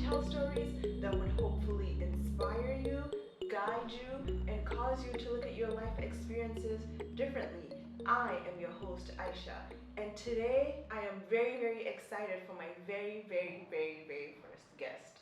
tell stories that would hopefully inspire you, guide you, and cause you to look at your life experiences differently. I am your host, Aisha, and today I am very, very excited for my very, very, very, very first guest.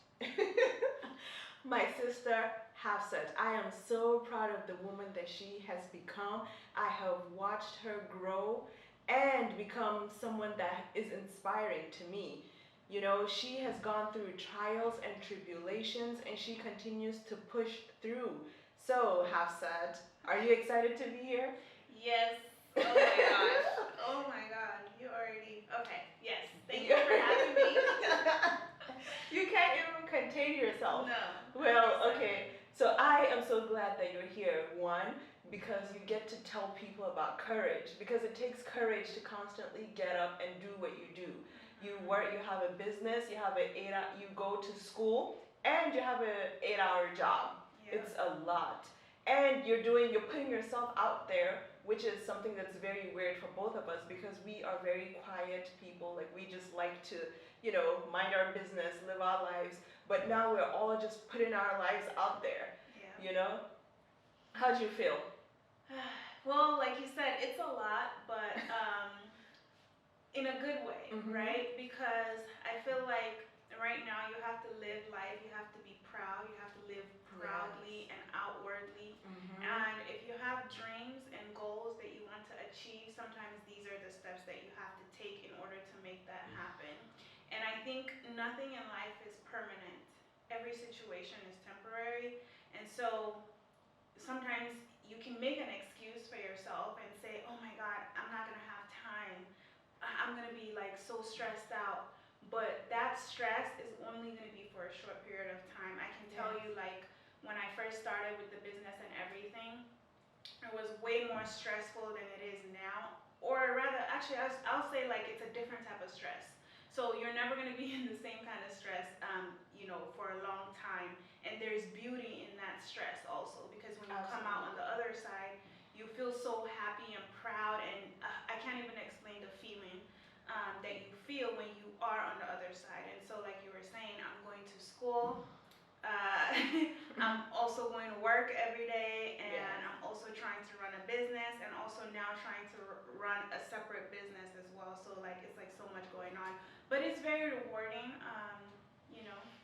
My sister, Hafsat. I am so proud of the woman that she has become. I have watched her grow and become someone that is inspiring to me. You know, she has gone through trials and tribulations and she continues to push through. So, Hafsat, are you excited to be here? Yes. Oh my gosh. Oh my god. You already. Okay. Yes. Thank you for having me. You can't even contain yourself. No. Well, okay. So I am so glad that you're here. One, because you get to tell people about courage. Because it takes courage to constantly get up and do what you do. You work. You have a business. You have an 8 hour. You go to school, and you have an 8 hour job. Yeah. It's a lot, and you're putting yourself out there, which is something that's very weird for both of us because we are very quiet people. Like we just like to, mind our business, live our lives. But now we're all just putting our lives out there. Yeah. You know, how'd you feel? Well, like you said, it's a lot, but in a good way, right? Because I feel like right now you have to live life, you have to be proud, you have to live proudly and outwardly. And if you have dreams and goals that you want to achieve, sometimes these are the steps that you have to take in order to make that happen. And I think nothing in life is permanent. Every situation is temporary. And so sometimes you can make an excuse for yourself and say, oh my God, I'm not going to have time. I'm going to be like so stressed out. But that stress is only going to be for a short period of time. I can tell you, like, when I first started with the business and everything, it was way more stressful than it is now. Or rather, actually, I'll say like it's a different type of stress. So you're never going to be in the same kind of stress, for a long time. And there's beauty in that stress also, because when you come out on the other side, you feel so happy and proud, and I can't even explain the feeling that you feel when you are on the other side. And so, like you were saying, I'm going to school. Uh, I'm also going to work every day, and I'm also trying to run a business, and also now trying to run a separate business as well. So like it's like so much going on, but it's very rewarding.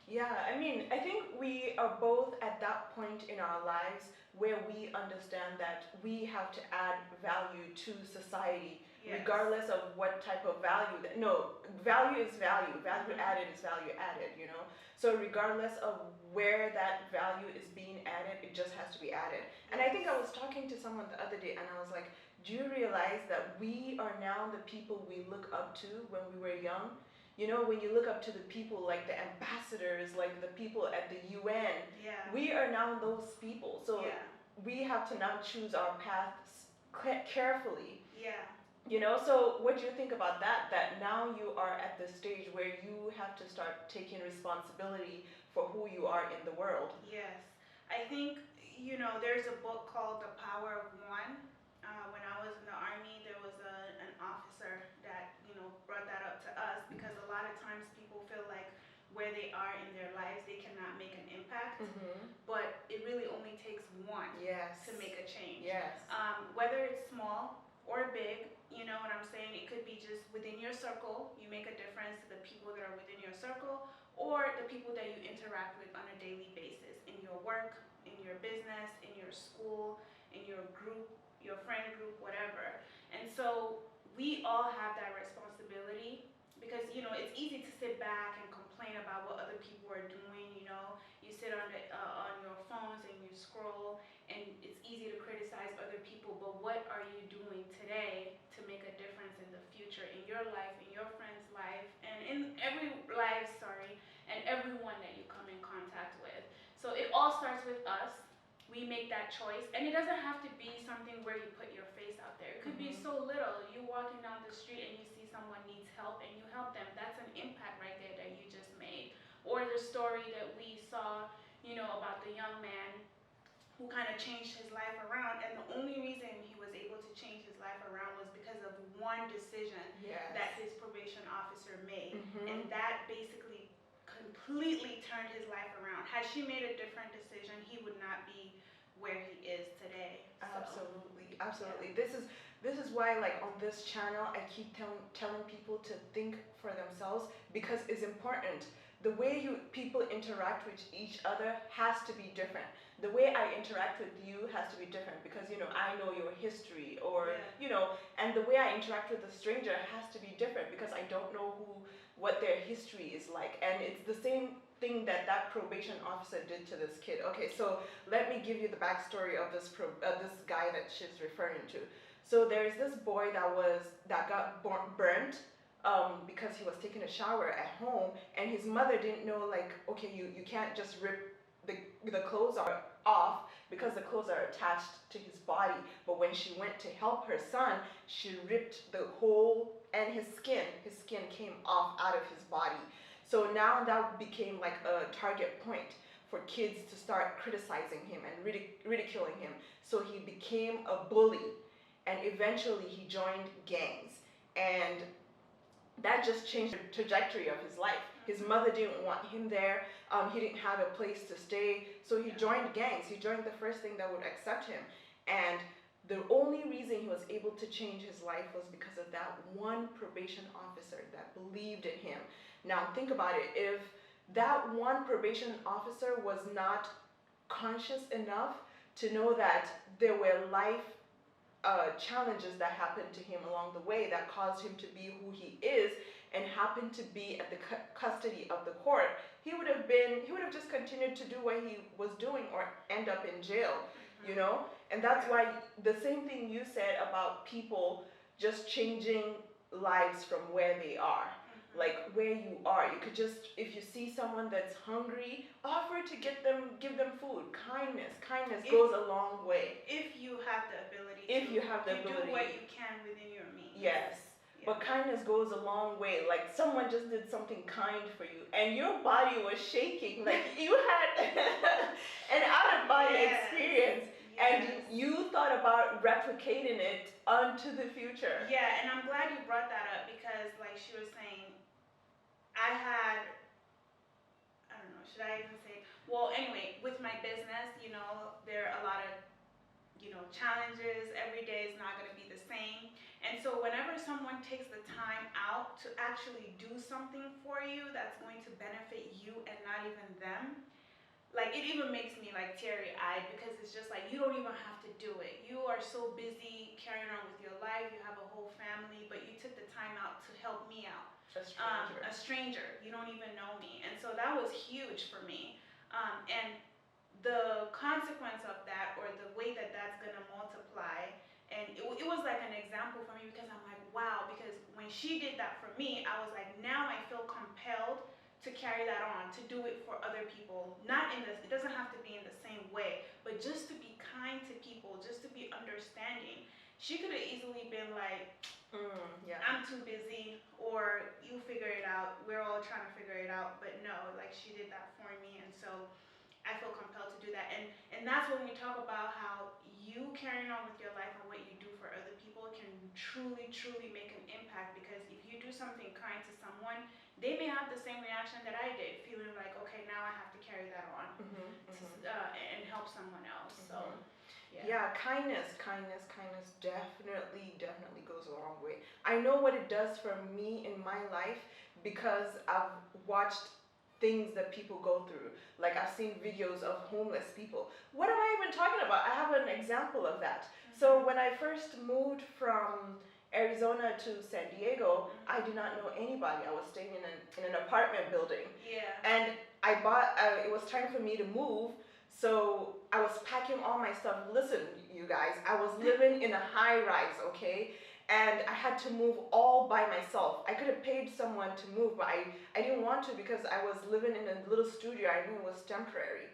Yeah, I mean, I think we are both at that point in our lives where we understand that we have to add value to society, regardless of what type of value. No, value is value. Value added is value added. So regardless of where that value is being added, it just has to be added. And I think I was talking to someone the other day, and I was like, do you realize that we are now the people we look up to when we were young? When you look up to the people like the ambassadors, like the people at the UN, we are now those people. So we have to now choose our paths carefully. So what do you think about that? That now you are at the stage where you have to start taking responsibility for who you are in the world. Yes. I think, there's a book called The Power of One. When I was in the Army, there was an officer that, brought that up to us, because a lot of times people feel like where they are in their lives, they cannot make an impact. But it really only takes one to make a change. Whether it's small or big, you know what I'm saying? It could be just within your circle, you make a difference to the people that are within your circle, or the people that you interact with on a daily basis, in your work, in your business, in your school, in your group, your friend group, whatever. And so we all have that responsibility, because it's easy to sit back and complain about what other people are doing. You sit on your phones and you scroll, and it's easy to criticize other people. But what are you doing today to make a difference in the future, in your life, in your friend's life, and in every life, and everyone that you come in contact with? So it all starts with us. We make that choice, and it doesn't have to be something where you put your face out there. It could be so little. You walking down the street and you see someone needs help and you help them. That's an impact right there that you just made. Or the story that we saw, about the young man who kind of changed his life around, and the only reason he was able to change his life around was because of one decision that his probation officer made. And that basically completely turned his life around. Had she made a different decision, he would not be where he is today. So, absolutely. This is why, like, on this channel, I keep telling people to think for themselves, because it's important. The way people interact with each other has to be different. The way I interact with you has to be different, because I know your history, or and the way I interact with a stranger has to be different, because I don't know what their history is like. And it's the same thing that probation officer did to this kid. Okay, so let me give you the backstory of this guy that she's referring to. So there's this boy that got burnt because he was taking a shower at home, and his mother didn't know, like, okay, you can't just rip the clothes off, because the clothes are attached to his body. But when she went to help her son, she ripped the whole, and his skin came off out of his body. So now that became like a target point for kids to start criticizing him and ridiculing him. So he became a bully, and eventually he joined gangs, and that just changed the trajectory of his life. His mother didn't want him there. He didn't have a place to stay, so he joined gangs. He joined the first thing that would accept him, and the only reason he was able to change his life was because of that one probation officer that believed in him. Now think about it. If that one probation officer was not conscious enough to know that there were life challenges that happened to him along the way that caused him to be who he is, and happened to be at the custody of the court, he would have just continued to do what he was doing, or end up in jail, And that's why the same thing you said about people just changing lives from where they are. Like where you are, you could just, if you see someone that's hungry, offer to give them food. Kindness goes a long way. If you have the ability. Do what you can within your means. Yes. Yeah. But kindness goes a long way. Like someone just did something kind for you, and your body was shaking, like you had an out-of-body experience. And you thought about replicating it onto the future. Yeah, and I'm glad you brought that up, because like she was saying, I don't know, should I even say, well, anyway, with my business, there are a lot of, challenges. Every day is not going to be the same. And so whenever someone takes the time out to actually do something for you that's going to benefit you and not even them, like, it even makes me like teary-eyed, because it's just like, you don't even have to do it. You are so busy carrying on with your life, you have a whole family, but you took the time out to help me out. A stranger, you don't even know me. And so that was huge for me. And the consequence of that, or the way that that's gonna multiply, and it was like an example for me, because I'm like, wow, because when she did that for me, I was like, now I feel compelled to carry that on, to do it for other people. It doesn't have to be in the same way, but just to be kind to people, just to be understanding. She could have easily been like, I'm too busy, or you figure it out, we're all trying to figure it out. But no, like, she did that for me, and so I feel compelled to do that. And that's when we talk about how you carrying on with your life and what you do for other people can truly, truly make an impact, because if you do something kind to someone, they may have the same reaction that I did, feeling like, okay, now I have to carry that on and help someone else. So, kindness definitely goes a long way. I know what it does for me in my life, because I've watched things that people go through. Like, I've seen videos of homeless people. What am I even talking about? I have an example of that. So when I first moved from Arizona to San Diego, I did not know anybody. I was staying in an apartment building. Yeah. And it was time for me to move, so I was packing all my stuff. Listen, you guys, I was living in a high-rise, okay? And I had to move all by myself. I could have paid someone to move, but I didn't want to, because I was living in a little studio. I knew it was temporary.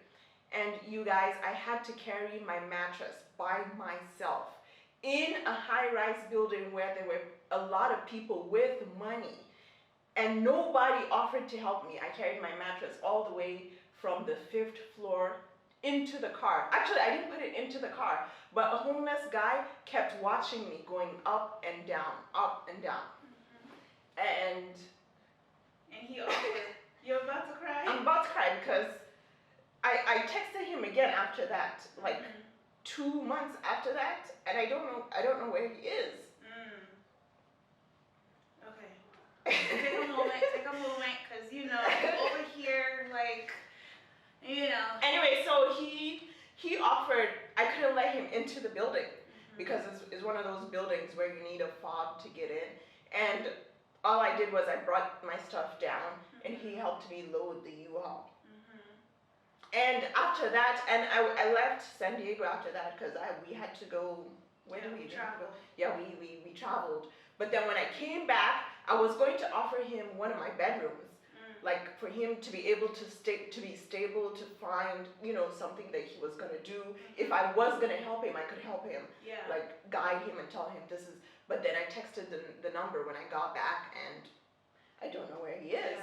And you guys, I had to carry my mattress by myself in a high-rise building where there were a lot of people with money, and nobody offered to help me. I carried my mattress all the way from the 5th floor into the car. Actually, I didn't put it into the car, but a homeless guy kept watching me going up and down, up and down. And he offered. You're about to cry? I'm about to cry because I texted him again after that, like 2 months after that, and I don't know where he is. Okay. Take a moment, because over here, like, Anyway, so he offered. I couldn't let him into the building because it's one of those buildings where you need a fob to get in, and all I did was I brought my stuff down, and he helped me load the U-Haul. And after that, and I left San Diego after that because we had to go. Where did we travel? Yeah, we traveled. But then when I came back, I was going to offer him one of my bedrooms, like for him to be able to be stable, to find something that he was gonna do. If I was gonna help him, I could help him, like guide him and tell him this is. But then I texted the number when I got back, and I don't know where he is.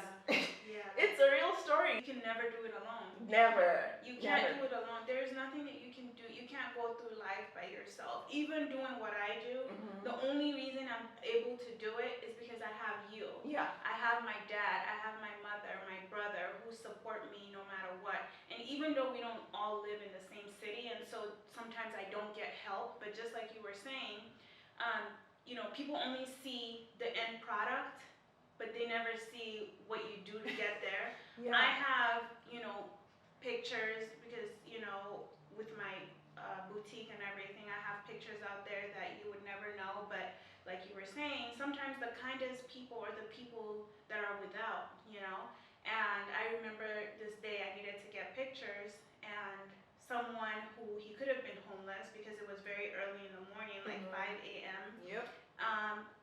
Yeah. It's a real story. You can never do it alone. Never. You can't do it alone. There is nothing that you can do. You can't go through life by yourself. Even doing what I do, the only reason I'm able to do it is because I have you. Yeah. I have my dad, I have my mother, my brother who support me no matter what. And even though we don't all live in the same city, and so sometimes I don't get help, but just like you were saying, people only see the end product, but they never see what you do to get there. I have, pictures because, with my boutique and everything, I have pictures out there that you would never know. But like you were saying, sometimes the kindest people are the people that are without, And I remember this day I needed to get pictures, and someone who, he could have been homeless because it was very early in the morning, like 5 a.m. Yep.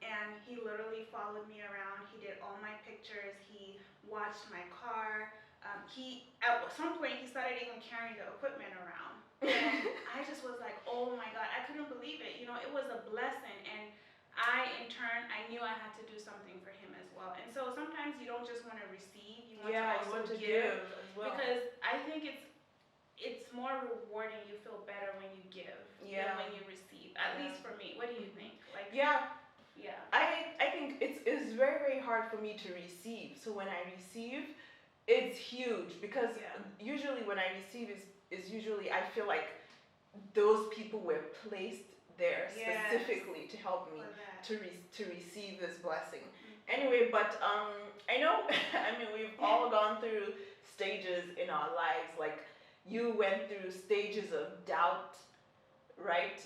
And he literally followed me around. He did all my pictures. He watched my car. At some point, he started even carrying the equipment around. And I just was like, oh my God, I couldn't believe it. It was a blessing. And in turn, I knew I had to do something for him as well. And so sometimes you don't just want to receive, you want to also give as well. Because I think it's more rewarding. You feel better when you give than when you receive. At least for me. What do you think? Yeah. I think it's very, very hard for me to receive. So when I receive, it's huge because usually when I receive is usually I feel like those people were placed there specifically to help me to receive this blessing. Anyway, but I know I mean we've all gone through stages in our lives. Like you went through stages of doubt, right?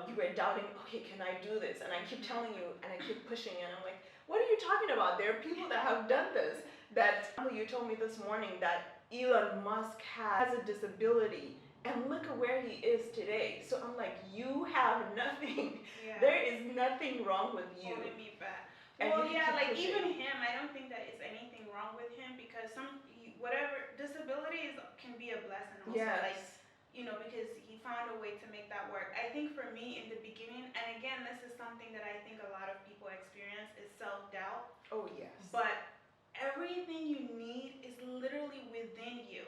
You were doubting, okay, can I do this? And I keep telling you, and I keep pushing, and I'm like, what are you talking about? There are people that have done this. That you told me this morning that Elon Musk has a disability, and look at where he is today. So I'm like, you have nothing. There is nothing wrong with you. Holding me back. And well, like pushing. even him, I don't think that is anything wrong with him because whatever disabilities can be a blessing also. Like, because he found a way to make that work. I think for me in the beginning, and again, this is something that I think a lot of people experience is self-doubt. Oh yes. But everything you need is literally within you.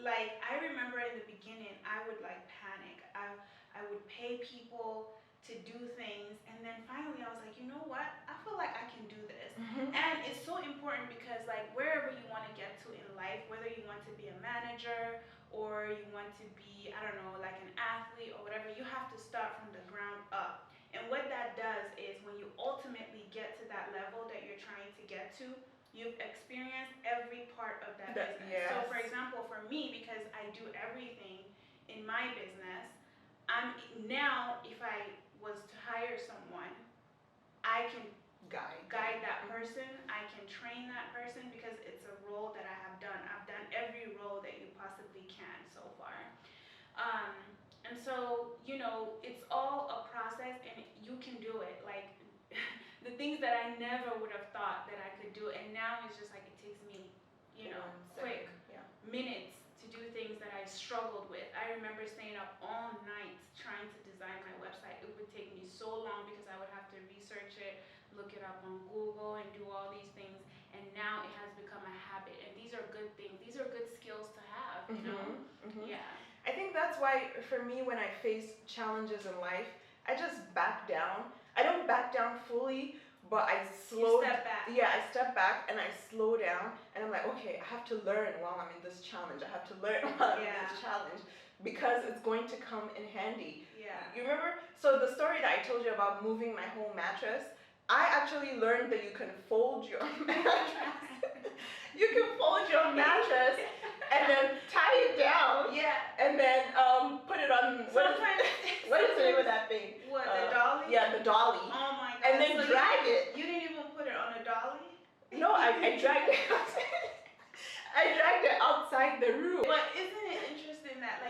Like I remember in the beginning, I would like panic. I would pay people to do things, and then finally I was like, you know what? I feel like I can do this. And it's so important because like wherever you want to get to in life, whether you want to be a manager or you want to be, I don't know, like an athlete or whatever, you have to start from the ground up. And what that does is when you ultimately get to that level that you're trying to get to, you've experienced every part of that business. So for example, for me, because I do everything in my business, now if I was to hire someone, I can guide that person, I can train that person because it's a role that I have done. I've done every role that you possibly can so far. And so, it's all a process and you can do it. Like the things that I never would have thought that I could do, and now it's just like it takes me, quick minutes to do things that I struggled with. I remember staying up all night trying to design my website. It would take me so long because I would have to research it, look it up on Google, and do all these things. And now it has become a habit. And these are good things. These are good skills to have, Yeah. I think that's why, for me, when I face challenges in life, I just back down. I don't back down fully, but I You step back. Yeah, I step back and I slow down, and I'm like, okay, I have to learn while I'm in this challenge. I have to learn while I'm in this challenge because it's going to come in handy. Yeah. You remember? So the story that I told you about moving my whole mattress, I actually learned that you can fold your mattress. You can fold your mattress and then tie it down. Yeah. And then put it on. What is the name of that thing? What, the dolly? Yeah, the dolly. Oh my god. And then so drag it. You didn't even put it on a dolly? No, I dragged it outside. I dragged it outside the room. But isn't it interesting that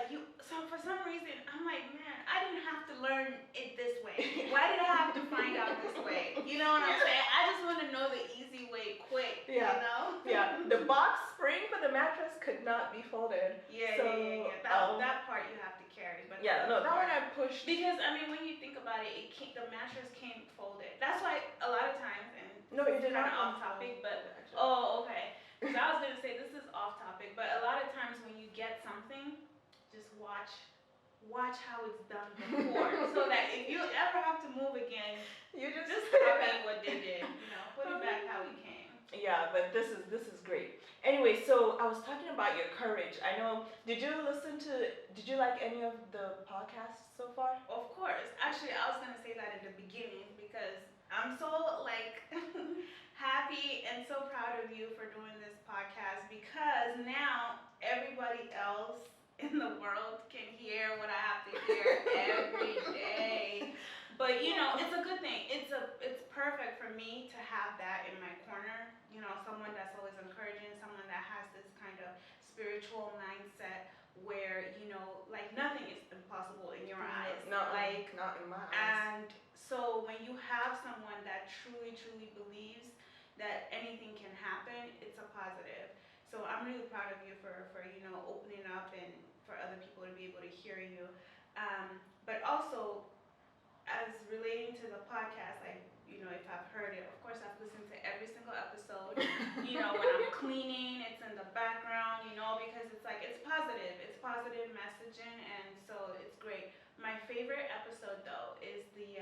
so for some reason I'm like, man, I didn't have to learn it this way. Why did I have to find out this way? You know what I'm saying? I just want to know the easy way quick. Yeah. You know? Yeah. The box spring for the mattress could not be folded. Yeah, so, that part you have to carry. But yeah, no, that one I pushed. Because I mean, when you think about it, the mattress came folded. That's why a lot of times, and no, it did not off topic, but okay. So I was gonna say this is off topic, but a lot of times when you get something, just watch how it's done before, so that if you ever have to move again, you just copy what they did. Put it back how it came. Yeah, but this is great. Anyway, so I was talking about your courage. I know. Did you like any of the podcasts so far? Of course. Actually, I was gonna say that in the beginning because I'm so happy and so proud of you for doing this podcast, because now everybody else in the world can hear what I have to hear every day. But it's a good thing. It's perfect for me to have that in my corner. Someone that's always encouraging, someone that has this kind of spiritual mindset where nothing is impossible in your eyes. Not in my eyes. And so when you have someone that truly believes that anything can happen, it's a positive. So I'm really proud of you for opening up and for other people to be able to hear you. But also, as relating to the podcast, if I've heard it, of course I've listened to every single episode. When I'm cleaning, it's in the background, because it's positive messaging, and so it's great. My favorite episode though is the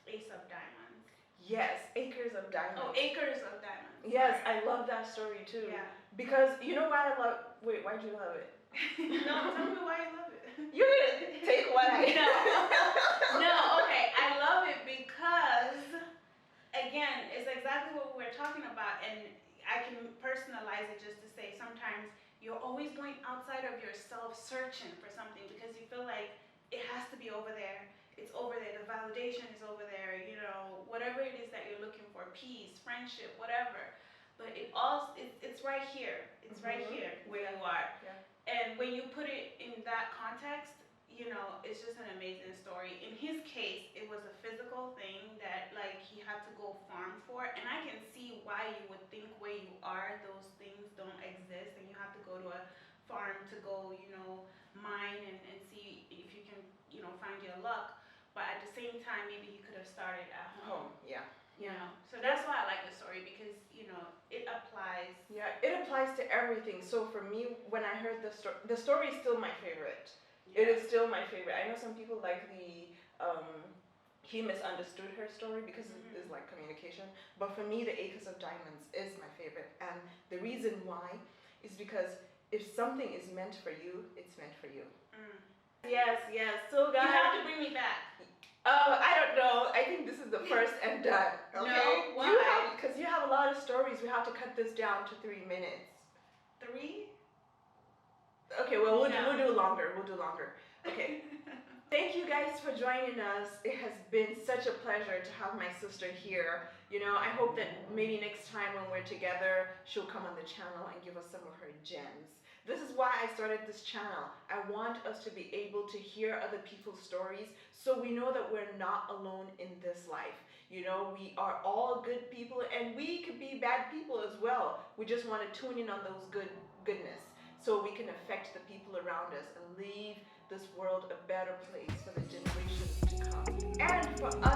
Ace of Diamonds. Yes, Acres of Diamonds. Oh, Acres of Diamonds. Yes, I love that story too. Yeah. Because you know why I love. Wait, why'd you love it? No, tell me why you love it. You're gonna take what I No, okay. I love it because, again, it's exactly what we're talking about, and I can personalize it just to say sometimes you're always going outside of yourself searching for something because you feel like it has to be over there. It's over there. The validation is over there. Whatever it is that you're looking for, peace, friendship, whatever. But it's right here. It's right here where you are. Yeah. And when you put it in that context, it's just an amazing story. In his case, it was a physical thing that he had to go farm for, and I can see why you would think where you are, those things don't exist, and you have to go to a farm to go, mine and see if you can, find your luck. But at the same time, maybe he could have started at home. Yeah. So that's why I like the story, because it applies. Yeah, it applies to everything. So for me, when I heard the story is still my favorite. Yeah. It is still my favorite. I know some people like he misunderstood her story because it is like communication. But for me, the Acres of Diamonds is my favorite, and the reason why is because if something is meant for you, it's meant for you. Yes. So guys, you have to bring me back. I don't know. I think this is the first and done. Okay? No, why? Because you have a lot of stories. We have to cut this down to 3 minutes. 3? Okay, well, we'll do longer. Okay. Thank you guys for joining us. It has been such a pleasure to have my sister here. I hope that maybe next time when we're together, she'll come on the channel and give us some of her gems. This is why I started this channel. I want us to be able to hear other people's stories so we know that we're not alone in this life. We are all good people, and we could be bad people as well. We just want to tune in on those goodness so we can affect the people around us and leave this world a better place for the generations to come. And for us